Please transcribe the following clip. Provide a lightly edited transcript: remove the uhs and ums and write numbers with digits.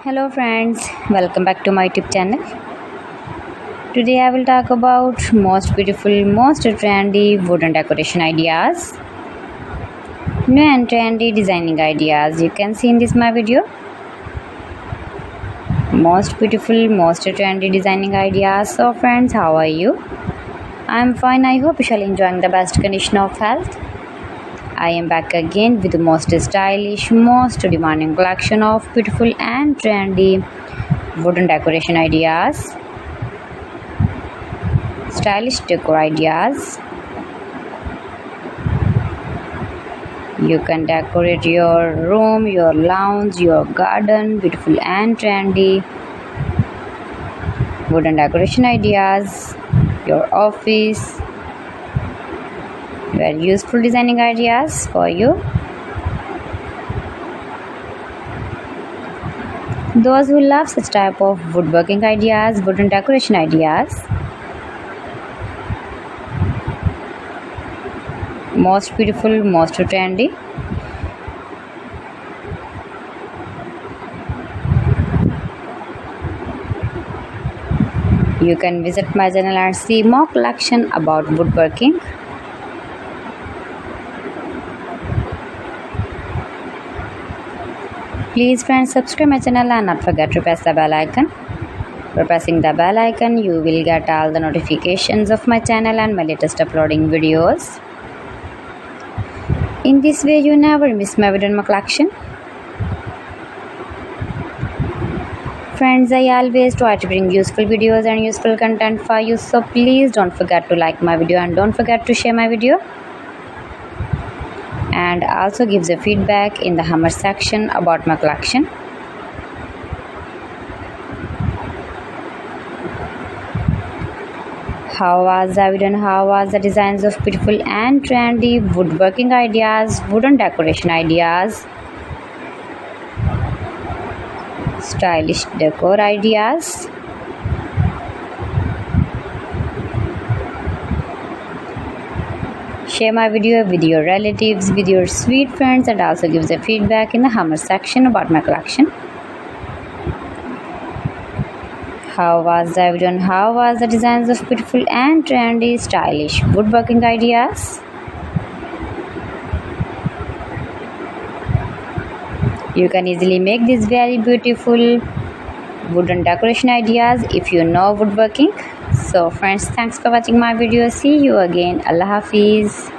Hello friends, welcome back to my YouTube channel. Today I will talk about most beautiful, most trendy wooden decoration ideas. New and trendy designing ideas you can see in this my video. Most beautiful, most trendy designing ideas. So friends, how are you? I am fine. I hope you shall enjoying the best condition of health. I am back again with the most stylish, most demanding collection of beautiful and trendy wooden decoration ideas, stylish decor ideas. You can decorate your room, your lounge, your garden, beautiful and trendy wooden decoration ideas, your office. Very useful designing ideas for you. Those who love such type of woodworking ideas, wooden decoration ideas. Most beautiful, most trendy. You can visit my channel and see more collection about woodworking. Please friends, subscribe my channel and not forget to press the bell icon. By pressing the bell icon, you will get all the notifications of my channel and my latest uploading videos. In this way, you never miss my video in my collection. Friends, I always try to bring useful videos and useful content for you, so please don't forget to like my video and don't forget to share my video. And also gives a feedback in the comment section about my collection. How was the video and how was the designs of beautiful and trendy woodworking ideas, wooden decoration ideas, stylish decor ideas. Share my video with your relatives, with your sweet friends, and also gives a feedback in the comment section about my collection. How was the video and how was the designs of beautiful and trendy stylish woodworking ideas? You can easily make these very beautiful wooden decoration ideas if you know woodworking. So friends, thanks for watching my video. See you again. Allah Hafiz.